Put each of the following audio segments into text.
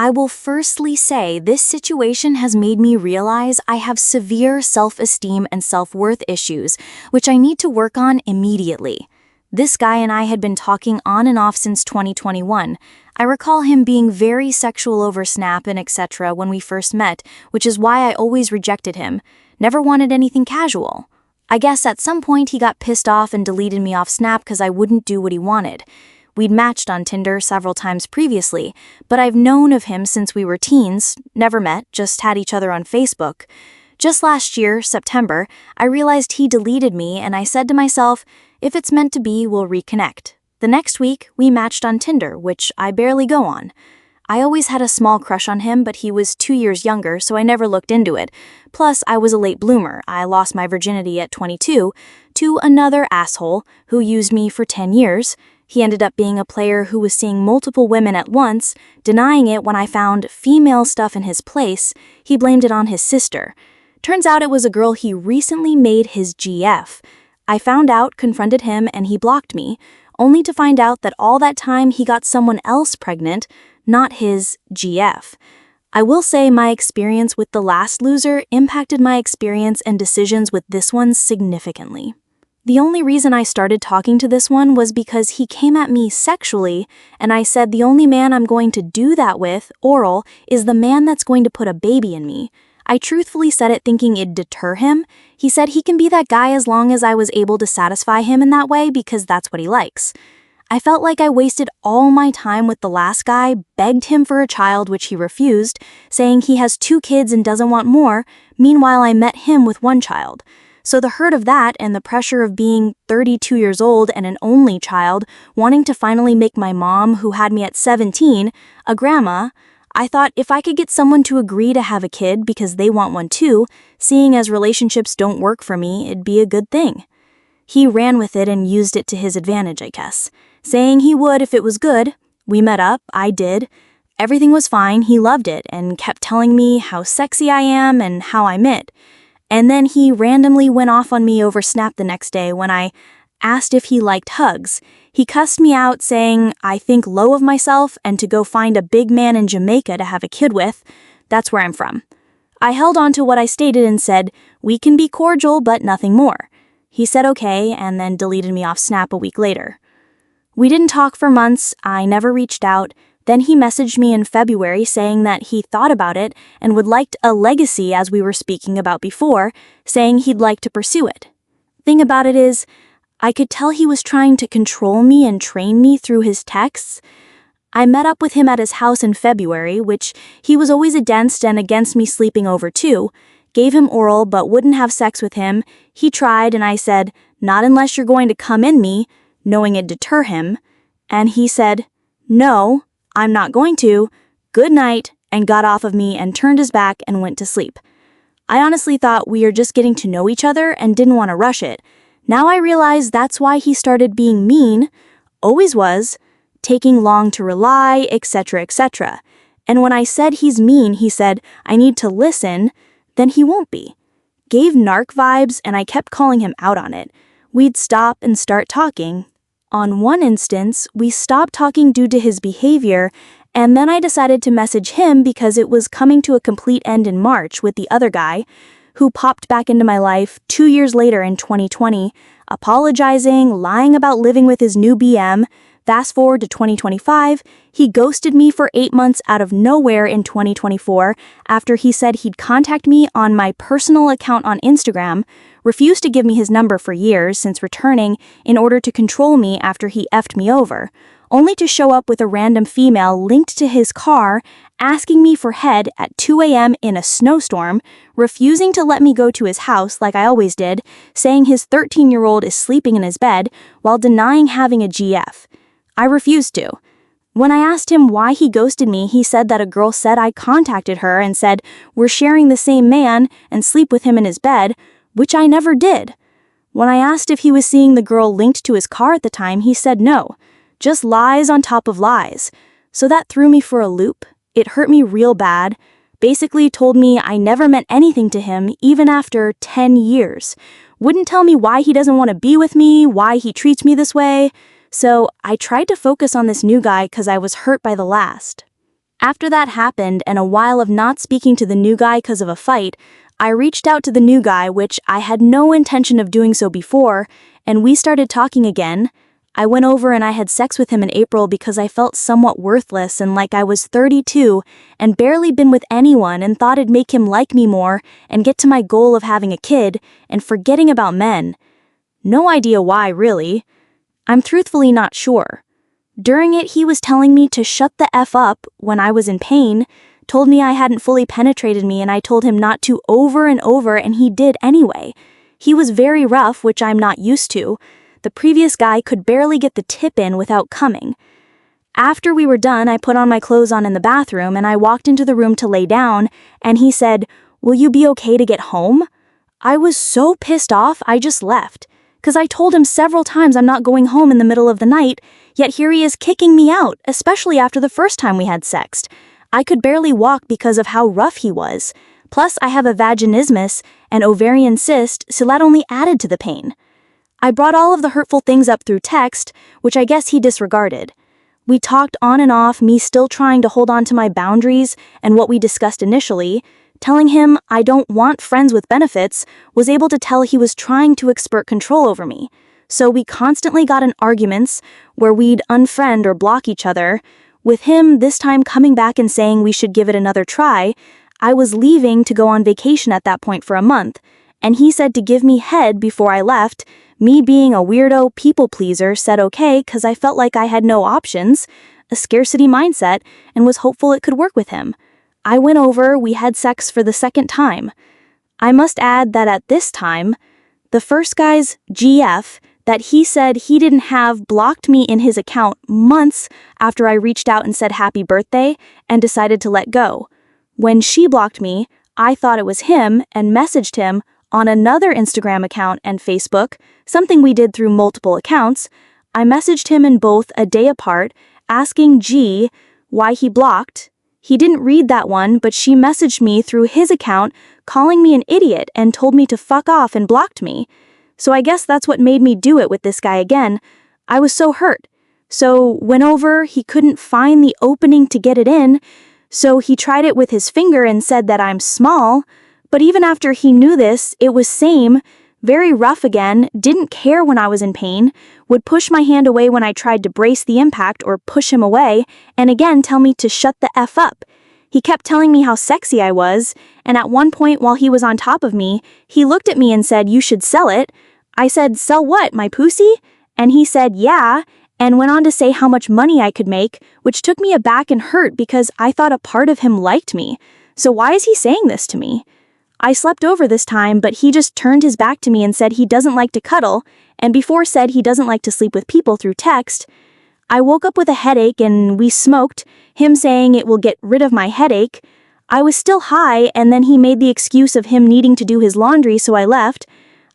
I will firstly say this situation has made me realize I have severe self-esteem and self-worth issues, which I need to work on immediately. This guy and I had been talking on and off since 2021. I recall him being very sexual over Snap and etc. when we first met, which is why I always rejected him. Never wanted anything casual. I guess at some point he got pissed off and deleted me off Snap because I wouldn't do what he wanted. We'd matched on Tinder several times previously, but I've known of him since we were teens, never met, just had each other on Facebook. Just last year, September, I realized he deleted me and I said to myself, if it's meant to be, we'll reconnect. The next week, we matched on Tinder, which I barely go on. I always had a small crush on him, but he was 2 years younger, so I never looked into it. Plus, I was a late bloomer. I lost my virginity at 22 to another asshole who used me for 10 years. He ended up being a player who was seeing multiple women at once, denying it when I found female stuff in his place. He blamed it on his sister. Turns out it was a girl he recently made his GF. I found out, confronted him, and he blocked me, only to find out that all that time he got someone else pregnant, not his GF. I will say my experience with the last loser impacted my experience and decisions with this one significantly. The only reason I started talking to this one was because he came at me sexually, and I said the only man I'm going to do that with, oral, is the man that's going to put a baby in me. I truthfully said it thinking it'd deter him. He said he can be that guy as long as I was able to satisfy him in that way because that's what he likes. I felt like I wasted all my time with the last guy, begged him for a child which he refused, saying he has 2 kids and doesn't want more. Meanwhile, I met him with 1 child. So the hurt of that and the pressure of being 32 years old and an only child, wanting to finally make my mom, who had me at 17, a grandma, I thought if I could get someone to agree to have a kid because they want one too, seeing as relationships don't work for me, it'd be a good thing. He ran with it and used it to his advantage, I guess, saying he would if it was good. We met up, I did. Everything was fine, he loved it, and kept telling me how sexy I am and how I'm it. And then he randomly went off on me over Snap the next day when I asked if he liked hugs. He cussed me out saying I think low of myself and to go find a big man in Jamaica to have a kid with. That's where I'm from. I held on to what I stated and said, we can be cordial but nothing more. He said okay and then deleted me off Snap a week later. We didn't talk for months, I never reached out. Then he messaged me in February saying that he thought about it and would like a legacy as we were speaking about before, saying he'd like to pursue it. Thing about it is, I could tell he was trying to control me and train me through his texts. I met up with him at his house in February, which he was always against me sleeping over too. Gave him oral but wouldn't have sex with him. He tried and I said, not unless you're going to come in me, knowing it'd deter him. And he said, no, I'm not going to. Good night, and got off of me and turned his back and went to sleep. I honestly thought we are just getting to know each other and didn't want to rush it. Now I realize that's why he started being mean, always was, taking long to rely, etc., etc. And when I said he's mean, he said, I need to listen, then he won't be. Gave narc vibes and I kept calling him out on it. We'd stop and start talking. On one instance, we stopped talking due to his behavior, and then I decided to message him because it was coming to a complete end in March with the other guy, who popped back into my life 2 years later in 2020, apologizing, lying about living with his new BM. Fast forward to 2025, he ghosted me for 8 months out of nowhere in 2024 after he said he'd contact me on my personal account on Instagram, refused to give me his number for years since returning in order to control me after he effed me over, only to show up with a random female linked to his car, asking me for head at 2 a.m. in a snowstorm, refusing to let me go to his house like I always did, saying his 13-year-old is sleeping in his bed while denying having a GF. I refused to. When I asked him why he ghosted me, he said that a girl said I contacted her and said we're sharing the same man and sleep with him in his bed, which I never did. When I asked if he was seeing the girl linked to his car at the time, he said no. Just lies on top of lies. So that threw me for a loop. It hurt me real bad. Basically told me I never meant anything to him even after 10 years. Wouldn't tell me why he doesn't want to be with me, why he treats me this way. So I tried to focus on this new guy because I was hurt by the last. After that happened and a while of not speaking to the new guy because of a fight, I reached out to the new guy, which I had no intention of doing so before, and we started talking again. I went over and I had sex with him in April because I felt somewhat worthless and like I was 32 and barely been with anyone and thought it'd make him like me more and get to my goal of having a kid and forgetting about men. No idea why, really. I'm truthfully not sure. During it, he was telling me to shut the F up when I was in pain, told me I hadn't fully penetrated me and I told him not to over and over and he did anyway. He was very rough, which I'm not used to. The previous guy could barely get the tip in without coming. After we were done, I put on my clothes on in the bathroom and I walked into the room to lay down and he said, "Will you be okay to get home?" I was so pissed off, I just left. Because I told him several times I'm not going home in the middle of the night, yet here he is kicking me out, especially after the first time we had sex. I could barely walk because of how rough he was. Plus, I have a vaginismus and ovarian cyst, so that only added to the pain. I brought all of the hurtful things up through text, which I guess he disregarded. We talked on and off, me still trying to hold on to my boundaries and what we discussed initially. Telling him I don't want friends with benefits, was able to tell he was trying to exert control over me. So we constantly got in arguments where we'd unfriend or block each other. With him this time coming back and saying we should give it another try. I was leaving to go on vacation at that point for a month, and he said to give me head before I left. Me being a weirdo people pleaser said okay because I felt like I had no options, a scarcity mindset, and was hopeful it could work with him. I went over, we had sex for the second time. I must add that at this time, the first guy's GF that he said he didn't have blocked me in his account months after I reached out and said happy birthday and decided to let go. When she blocked me, I thought it was him and messaged him on another Instagram account and Facebook, something we did through multiple accounts. I messaged him in both a day apart, asking G why he blocked. He didn't read that one, but she messaged me through his account, calling me an idiot and told me to fuck off and blocked me. So I guess that's what made me do it with this guy again. I was so hurt. So went over, he couldn't find the opening to get it in, so he tried it with his finger and said that I'm small. But even after he knew this, it was same, very rough again, didn't care when I was in pain, would push my hand away when I tried to brace the impact or push him away, and again tell me to shut the F up. He kept telling me how sexy I was, and at one point while he was on top of me, he looked at me and said, "You should sell it." I said, "Sell what, my pussy?" And he said, "Yeah," and went on to say how much money I could make, which took me aback and hurt because I thought a part of him liked me. So why is he saying this to me? I slept over this time, but he just turned his back to me and said he doesn't like to cuddle, and before said he doesn't like to sleep with people through text. I woke up with a headache and we smoked, him saying it will get rid of my headache. I was still high, and then he made the excuse of him needing to do his laundry, so I left.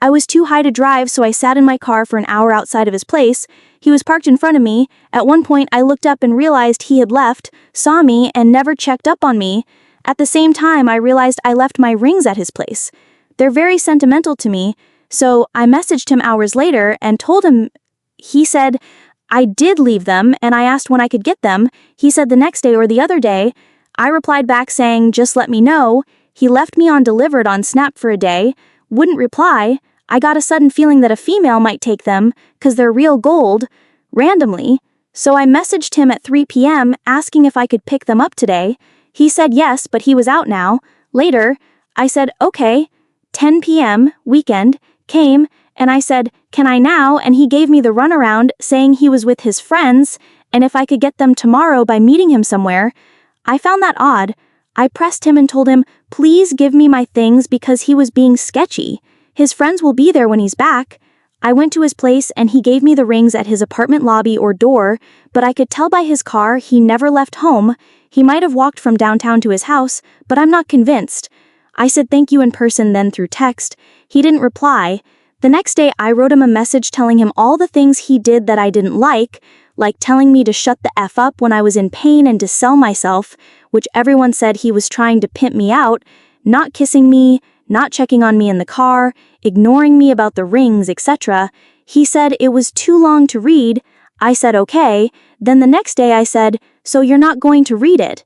I was too high to drive, so I sat in my car for an hour outside of his place. He was parked in front of me. At one point, I looked up and realized he had left, saw me, and never checked up on me. At the same time, I realized I left my rings at his place. They're very sentimental to me, so I messaged him hours later and told him. He said, I did leave them, and I asked when I could get them. He said the next day or the other day. I replied back saying, just let me know. He left me on delivered on Snap for a day, wouldn't reply. I got a sudden feeling that a female might take them, 'cause they're real gold, randomly. So I messaged him at 3 p.m. asking if I could pick them up today. He said yes, but he was out now. Later, I said, okay. 10 p.m., weekend, came, and I said, can I now? And he gave me the runaround, saying he was with his friends, and if I could get them tomorrow by meeting him somewhere. I found that odd. I pressed him and told him, please give me my things because he was being sketchy. His friends will be there when he's back. I went to his place and he gave me the rings at his apartment lobby or door, but I could tell by his car he never left home. He might have walked from downtown to his house, but I'm not convinced. I said thank you in person, then through text. He didn't reply. The next day I wrote him a message telling him all the things he did that I didn't like telling me to shut the F up when I was in pain and to sell myself, which everyone said he was trying to pimp me out, not kissing me, not checking on me in the car, ignoring me about the rings, etc. He said it was too long to read. I said okay. Then the next day I said, so you're not going to read it?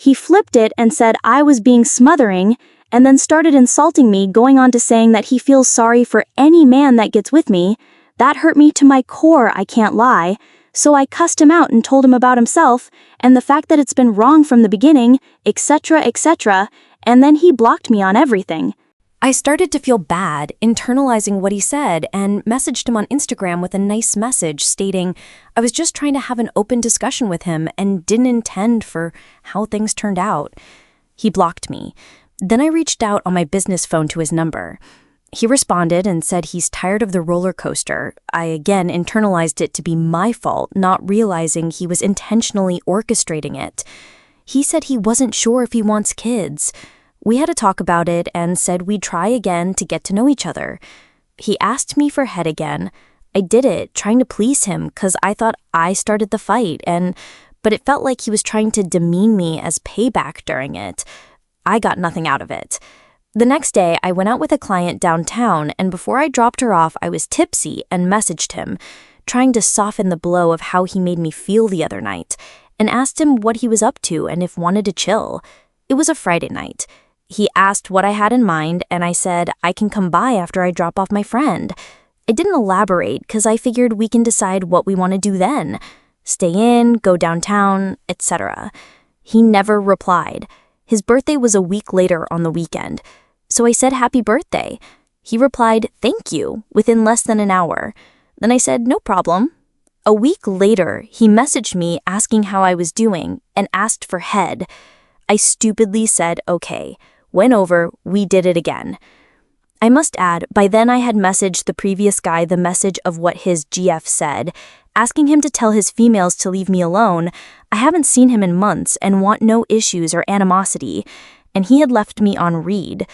He flipped it and said I was being smothering, and then started insulting me, going on to saying that he feels sorry for any man that gets with me. That hurt me to my core, I can't lie. So I cussed him out and told him about himself, and the fact that it's been wrong from the beginning, etc., etc., and then he blocked me on everything. I started to feel bad, internalizing what he said, and messaged him on Instagram with a nice message stating I was just trying to have an open discussion with him and didn't intend for how things turned out. He blocked me. Then I reached out on my business phone to his number. He responded and said he's tired of the roller coaster. I again internalized it to be my fault, not realizing he was intentionally orchestrating it. He said he wasn't sure if he wants kids. We had a talk about it and said we'd try again to get to know each other. He asked me for head again. I did it, trying to please him because I thought I started the fight, but it felt like he was trying to demean me as payback during it. I got nothing out of it. The next day, I went out with a client downtown, and before I dropped her off, I was tipsy and messaged him, trying to soften the blow of how he made me feel the other night, and asked him what he was up to and if wanted to chill. It was a Friday night. He asked what I had in mind, and I said I can come by after I drop off my friend. I didn't elaborate because I figured we can decide what we want to do then. Stay in, go downtown, etc. He never replied. His birthday was a week later on the weekend. So I said happy birthday. He replied, thank you, within less than an hour. Then I said, no problem. A week later, he messaged me asking how I was doing and asked for head. I stupidly said, okay. Went over, we did it again. I must add, by then I had messaged the previous guy the message of what his GF said, asking him to tell his females to leave me alone. I haven't seen him in months and want no issues or animosity, and he had left me on read.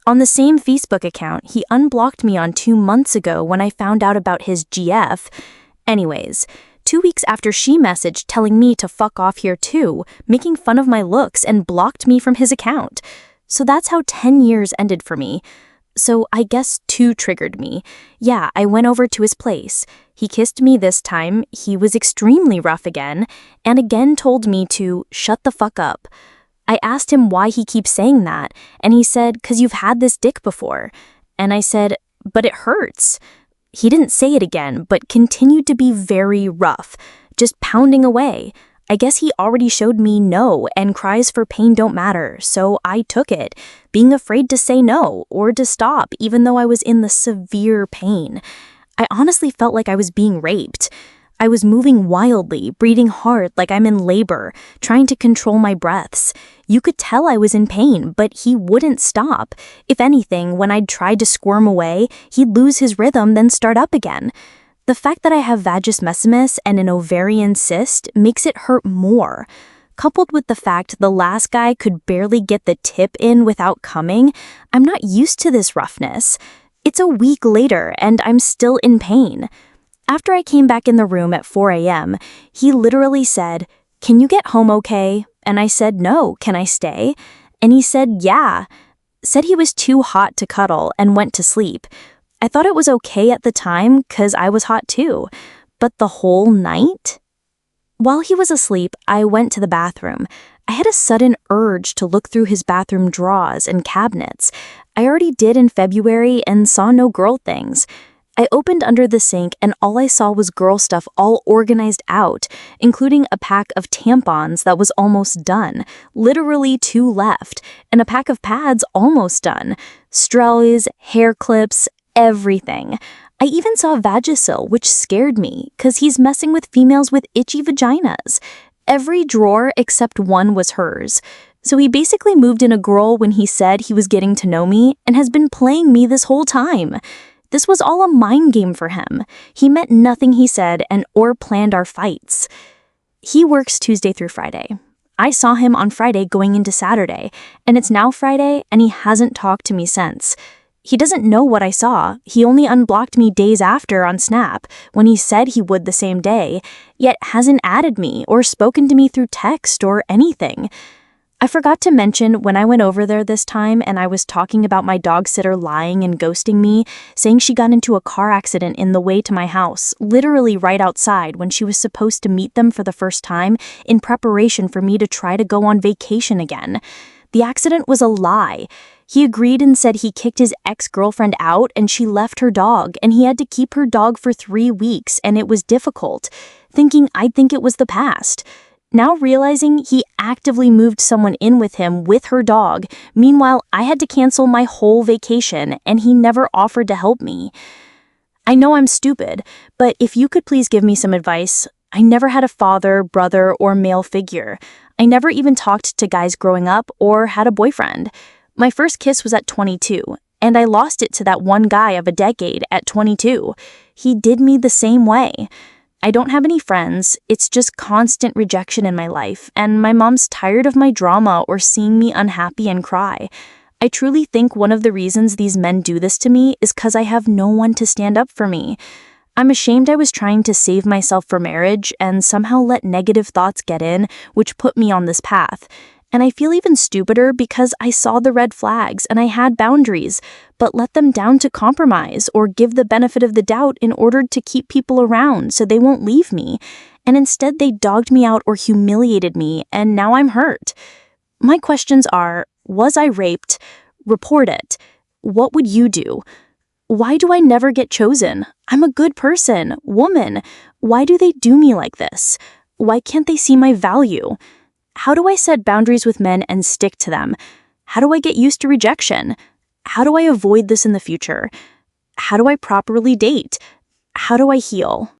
On the same Facebook account, he unblocked me on 2 months ago when I found out about his GF. Anyways, 2 weeks after she messaged telling me to fuck off here too, making fun of my looks and blocked me from his account. So that's how 10 years ended for me. So I guess 2 triggered me. Yeah, I went over to his place. He kissed me this time, he was extremely rough again, and again told me to shut the fuck up. I asked him why he keeps saying that, and he said, 'cause you've had this dick before. And I said, but it hurts. He didn't say it again, but continued to be very rough, just pounding away. I guess he already showed me no, and cries for pain don't matter, so I took it, being afraid to say no or to stop even though I was in the severe pain. I honestly felt like I was being raped. I was moving wildly, breathing hard like I'm in labor, trying to control my breaths. You could tell I was in pain, but he wouldn't stop. If anything, when I'd tried to squirm away, he'd lose his rhythm, then start up again. The fact that I have vaginismus and an ovarian cyst makes it hurt more. Coupled with the fact the last guy could barely get the tip in without coming, I'm not used to this roughness. It's a week later, and I'm still in pain. After I came back in the room at 4 a.m., he literally said, "Can you get home okay?" And I said, "No, can I stay?" And he said, "Yeah." Said he was too hot to cuddle and went to sleep. I thought it was okay at the time, 'cause I was hot too. But the whole night? While he was asleep, I went to the bathroom. I had a sudden urge to look through his bathroom drawers and cabinets. I already did in February and saw no girl things. I opened under the sink and all I saw was girl stuff all organized out, including a pack of tampons that was almost done, literally 2 left, and a pack of pads almost done, straws, hair clips, everything. I even saw Vagisil, which scared me, 'cause he's messing with females with itchy vaginas. Every drawer except one was hers. So he basically moved in a girl when he said he was getting to know me and has been playing me this whole time. This was all a mind game for him. He meant nothing he said or planned our fights. He works Tuesday through Friday. I saw him on Friday going into Saturday, and it's now Friday and he hasn't talked to me since. He doesn't know what I saw. He only unblocked me days after on Snap when he said he would the same day, yet hasn't added me or spoken to me through text or anything. I forgot to mention when I went over there this time and I was talking about my dog sitter lying and ghosting me, saying she got into a car accident in the way to my house, literally right outside when she was supposed to meet them for the first time in preparation for me to try to go on vacation again. The accident was a lie. He agreed and said he kicked his ex-girlfriend out and she left her dog and he had to keep her dog for 3 weeks and it was difficult, thinking I'd think it was the past. Now realizing he actively moved someone in with him with her dog, meanwhile I had to cancel my whole vacation and he never offered to help me. I know I'm stupid, but if you could please give me some advice. I never had a father, brother, or male figure. I never even talked to guys growing up or had a boyfriend. My first kiss was at 22, and I lost it to that one guy of a decade at 22. He did me the same way. I don't have any friends, it's just constant rejection in my life, and my mom's tired of my drama or seeing me unhappy and cry. I truly think one of the reasons these men do this to me is because I have no one to stand up for me. I'm ashamed I was trying to save myself for marriage and somehow let negative thoughts get in, which put me on this path. And I feel even stupider because I saw the red flags and I had boundaries, but let them down to compromise or give the benefit of the doubt in order to keep people around so they won't leave me. And instead they dogged me out or humiliated me, and now I'm hurt. My questions are, was I raped? Report it. What would you do? Why do I never get chosen? I'm a good person, woman. Why do they do me like this? Why can't they see my value? How do I set boundaries with men and stick to them? How do I get used to rejection? How do I avoid this in the future? How do I properly date? How do I heal?